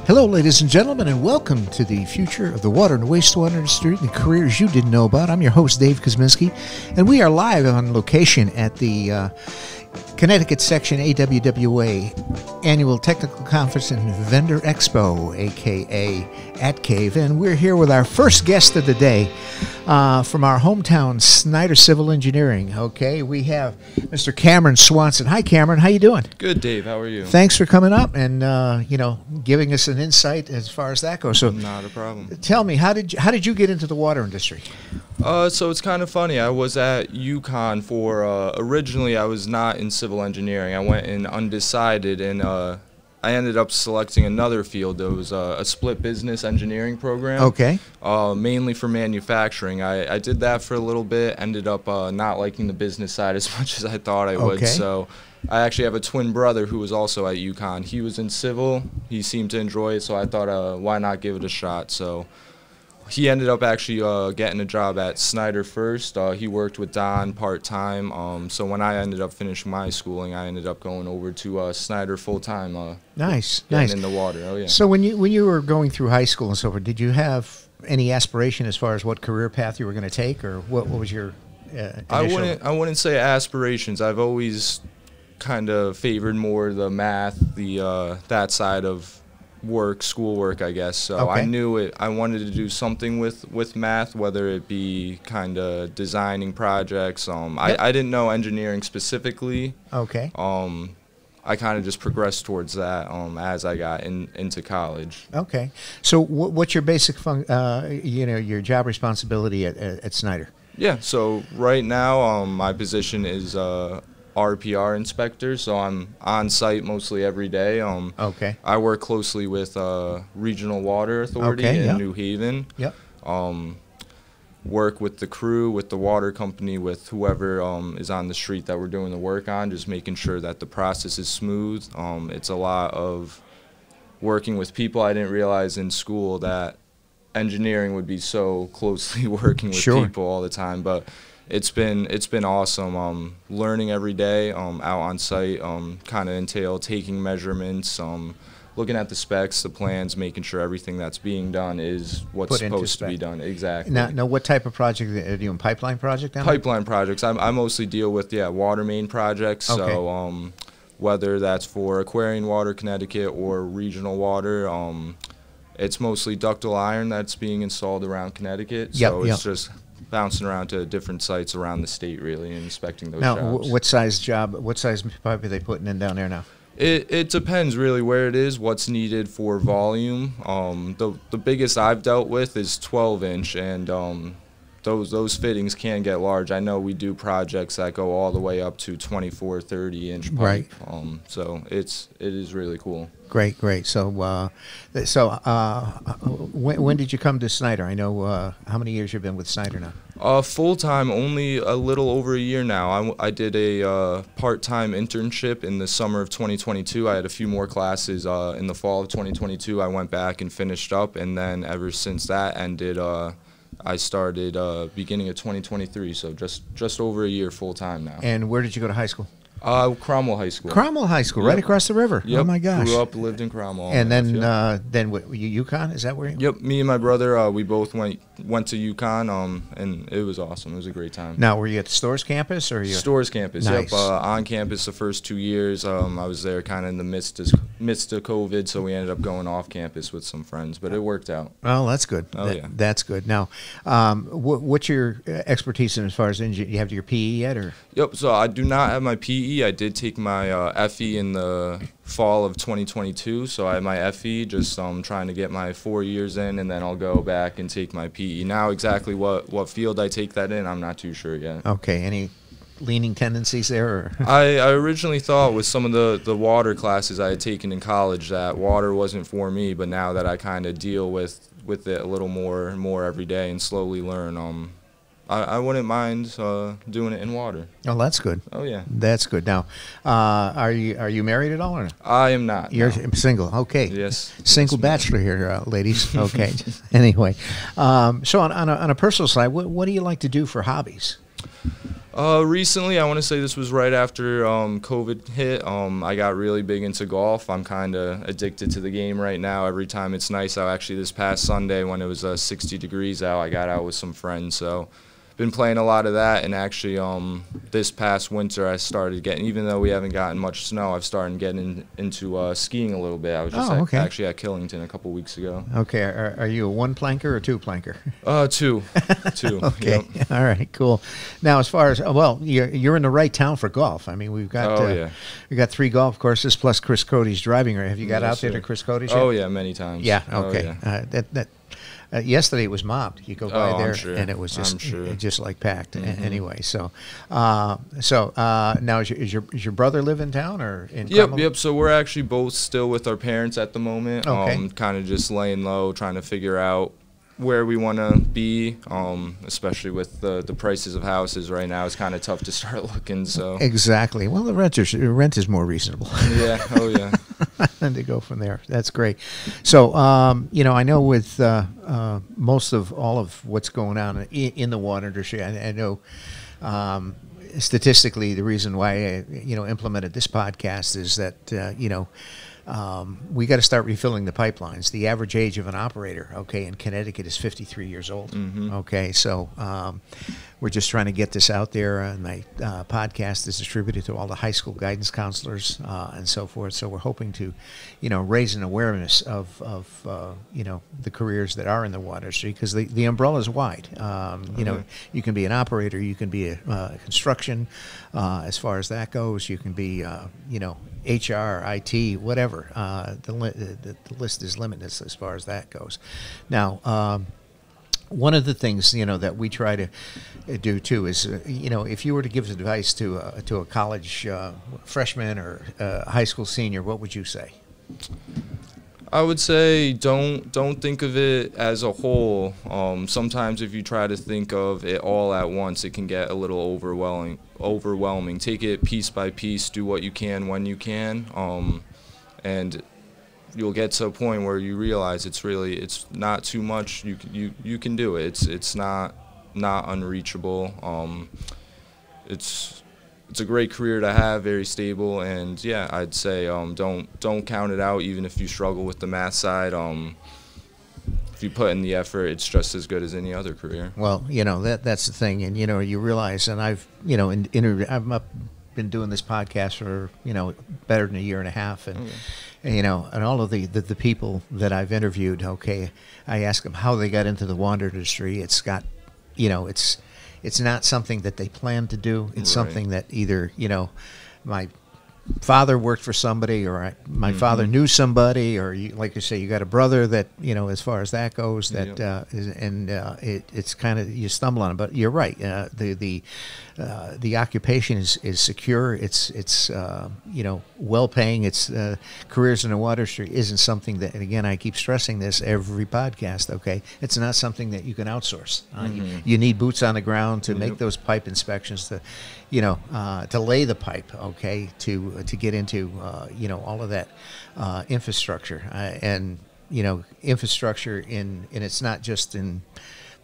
Hello, ladies and gentlemen, and welcome to the future of the water and wastewater industry and the careers you didn't know about. I'm your host, Dave Kosminski, and we are live on location at the Connecticut Section AWWA Annual Technical Conference and Vendor Expo, a.k.a. at Cave, and we're here with our first guest of the day from our hometown, Snyder Civil Engineering. Okay, we have Mr. Cameron Swanson. Hi, Cameron. How you doing? Good, Dave. How are you? Thanks for coming up and giving us an insight as far as that goes. So, not a problem. Tell me, how did you get into the water industry? So it's kind of funny. I was at UConn for originally I was not in civil engineering. I went in undecided, and I ended up selecting another field. There was a split business engineering program. Okay. Mainly for manufacturing. I did that for a little bit. Ended up not liking the business side as much as I thought I would. Okay. So I actually have a twin brother who was also at UConn. He was in civil. He seemed to enjoy it, so I thought, why not give it a shot? So he ended up actually getting a job at Snyder first. He worked with Don part-time. So when I ended up finishing my schooling, I ended up going over to Snyder full-time. Nice. In the water. Oh, yeah. So when you were going through high school and so forth, did you have any aspiration as far as what career path you were going to take, or what was your initial? I wouldn't say aspirations. I've always kind of favored more the math, that side of schoolwork, I guess. So Okay. I knew I wanted to do something with math, whether it be kind of designing projects. Yep. I didn't know engineering specifically. Okay. I kind of just progressed towards that as I got into college. Okay. So what's your basic your job responsibility at Snyder? Yeah. So right now, my position is RPR Inspector, so I'm on site mostly every day. Okay. I work closely with Regional Water Authority in New Haven. Yep. Work with the crew, with the water company, with whoever is on the street that we're doing the work on, just making sure that the process is smooth. It's a lot of working with people. I didn't realize in school that engineering would be so closely working with people all the time, but it's been awesome. Learning every day out on site kind of entail taking measurements, looking at the specs, the plans, making sure everything that's being done is what's supposed to be done. Exactly. Now, what type of project are you doing? Pipeline project? Pipeline projects. I mostly deal with water main projects. Okay. So whether that's for Aquarian Water, Connecticut, or Regional Water, it's mostly ductile iron that's being installed around Connecticut. So it's just bouncing around to different sites around the state, really, and inspecting those jobs. Now, what size pipe are they putting in down there now? It depends really where it is, what's needed for volume. The biggest I've dealt with is 12-inch, and those fittings can get large. I know we do projects that go all the way up to 24, 30-inch pipe. Right. So it is really cool. Great. So when did you come to Snyder? I know how many years you've been with Snyder now? Full-time, only a little over a year now. I did a part-time internship in the summer of 2022. I had a few more classes in the fall of 2022. I went back and finished up, and then ever since that ended, I started beginning of 2023, so just over a year full-time now. And where did you go to high school? Cromwell High School. Cromwell High School, right across the river. Yep. Oh my gosh! Grew up, lived in Cromwell. And then what? UConn? Is that where? Yep. Me and my brother, we both went to UConn, and it was awesome. It was a great time. Now, were you at the Storrs campus or Storrs campus? Nice. Yep. On campus the first 2 years. I was there kind of in the midst of COVID, so we ended up going off campus with some friends, but it worked out. Oh, that's good. Yeah. That's good. Now, what's your expertise in as far as engineering? You have your PE yet, or? Yep. So I do not have my PE. I did take my FE in the fall of 2022, so I have my FE, just trying to get my 4 years in, and then I'll go back and take my PE. Now exactly what field I take that in, I'm not too sure yet. Okay, any leaning tendencies there? Or? I originally thought with some of the water classes I had taken in college that water wasn't for me, but now that I kind of deal with it a little more every day and slowly learn, I wouldn't mind doing it in water. Oh, that's good. Oh, yeah. That's good. Now, are you married at all? Or no? I am not. You're no. single. Okay. Yes. Single bachelor here, ladies. Okay. Anyway, so on a personal side, what do you like to do for hobbies? Recently, I want to say this was right after COVID hit. I got really big into golf. I'm kind of addicted to the game right now. Every time it's nice out. Actually, this past Sunday when it was 60 degrees out, I got out with some friends. So been playing a lot of that, and actually this past winter I started getting, even though we haven't gotten much snow, I've started getting into skiing a little bit. I was just actually at Killington a couple weeks ago. Okay, are you a one planker or two planker? Two. Okay, yep. All right, cool. Now, as far as you're in the right town for golf. I mean, we've got we got 3 golf courses plus Chris Cody's driving range. Have you got out there to Chris Cody's yet? Oh yeah, many times. Yeah. Okay. Oh, yeah. Yesterday it was mobbed. You go by there, and it was just like packed. Mm-hmm. Anyway, so now is your brother live in town or in? Yep. So we're actually both still with our parents at the moment. Okay. Kind of just laying low, trying to figure out where we want to be, especially with the prices of houses right now. It's kind of tough to start looking. So exactly. Well, the rent is more reasonable. Yeah. Oh yeah. And to go from there. That's great. So I know with most of all of what's going on in the water industry, I know statistically the reason why I implemented this podcast is that we got to start refilling the pipelines. The average age of an operator, in Connecticut is 53 years old. Mm-hmm. Okay, so we're just trying to get this out there. And my podcast is distributed to all the high school guidance counselors and so forth. So we're hoping to, raise an awareness of the careers that are in the water industry, because the umbrella is wide. You can be an operator, you can be a construction, as far as that goes. You can be, HR, IT, whatever. The list is limitless as far as that goes. Now, one of the things that we try to do too is if you were to give advice to a college freshman or a high school senior, what would you say? I would say don't think of it as a whole. Sometimes if you try to think of it all at once, it can get a little overwhelming. Take it piece by piece, do what you can when you can, and you'll get to a point where you realize it's not too much. You can do it. It's not unreachable. It's a great career to have, very stable, and yeah, I'd say don't count it out, even if you struggle with the math side. If you put in the effort, it's just as good as any other career. Well, that's the thing, and you realize, and I've been doing this podcast for better than a year and a half, and and all of the people that I've interviewed, I ask them how they got into the water industry. It's got, it's not something that they plan to do. It's something that either, my father worked for somebody, or my father knew somebody, or like you say, you got a brother that, as far as that goes, that it's kind of, you stumble on it. But you're right. The occupation is secure. It's well paying. It's careers in the water industry isn't something that, and again, I keep stressing this every podcast. It's not something that you can outsource. You need boots on the ground to make those pipe inspections, to to lay the pipe, to get into all of that infrastructure, and infrastructure and it's not just in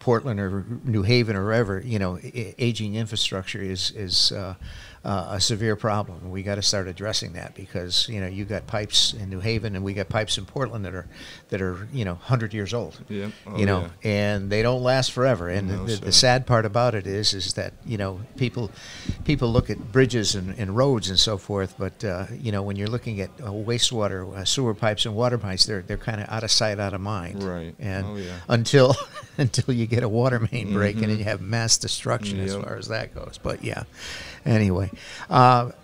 Portland or New Haven or wherever. Aging infrastructure is a severe problem. We got to start addressing that, because you got pipes in New Haven and we got pipes in Portland that are 100 years old. And they don't last forever. And the sad part about it is that people look at bridges and roads and so forth, but when you're looking at wastewater, sewer pipes and water pipes, they're kind of out of sight, out of mind. Right. And until you get a water main break and you have mass destruction as far as that goes. But yeah. Anyway, part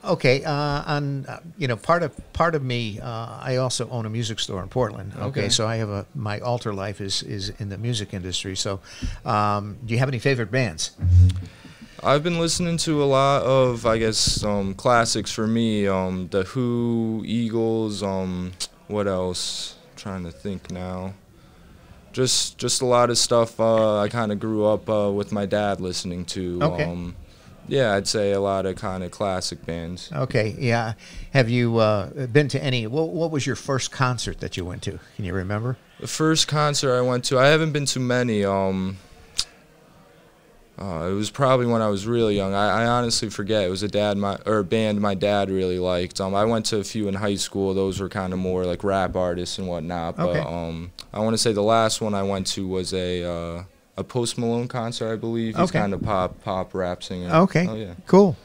of me, I also own a music store in Portland. So I have my altar life is in the music industry. So, do you have any favorite bands? I've been listening to a lot of, I guess, classics for me. The Who, Eagles. What else? I'm trying to think now. Just a lot of stuff I kind of grew up with my dad listening to. Yeah, I'd say a lot of kind of classic bands. Okay, yeah. Have you been to any? What was your first concert that you went to? Can you remember? The first concert I went to, I haven't been to many. It was probably when I was really young. I honestly forget. It was a band my dad really liked. I went to a few in high school. Those were kind of more like rap artists and whatnot. Okay. But I want to say the last one I went to was a Post Malone concert, I believe. He's Okay. kind of pop rap singer. Okay. Oh yeah. Cool.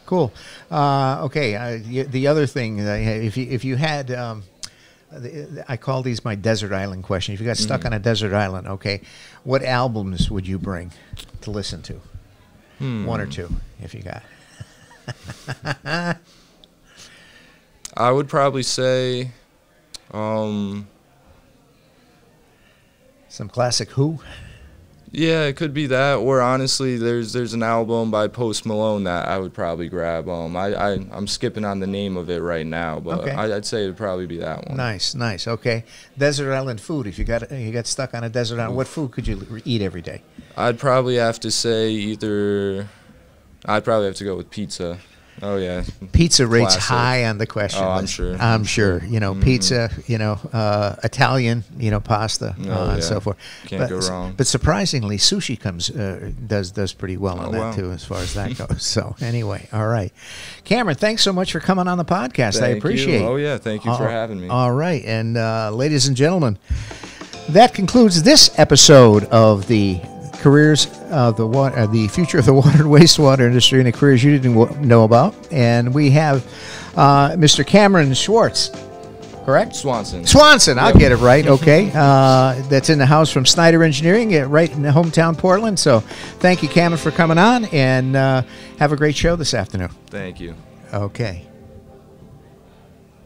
Okay. The other thing, if you had, I call these my desert island question. If you got stuck on a desert island, okay, what albums would you bring to listen to? One or two, if you got. I would probably say, Some classic Who? yeah, it could be that, or honestly, there's an album by Post Malone that I would probably grab. I'm skipping on the name of it right now, but Okay. I'd say it'd probably be that one. Nice. Okay. Desert island food. If you got stuck on a desert island, what food could you eat every day? I'd probably have to say I'd probably have to go with pizza. Oh yeah. Pizza rates Classic. high on the question Oh, I'm list. sure. I'm sure. Pizza. Italian. Pasta Oh, and so yeah. forth. Can't go wrong. But surprisingly, sushi does pretty well on Oh, that wow. too, as far as that goes. So anyway, all right, Cameron, thanks so much for coming on the podcast. I appreciate it. Oh yeah, thank you for having me. All right, and ladies and gentlemen, that concludes this episode of the careers of the future of the water and wastewater industry and the careers you didn't know about. And we have Mr. Cameron Schwartz, correct? Swanson. I'll Yep. get it right. Okay, that's in the house from Snyder Engineering, right in the hometown Portland. So, thank you, Cameron, for coming on, and have a great show this afternoon. Thank you. Okay.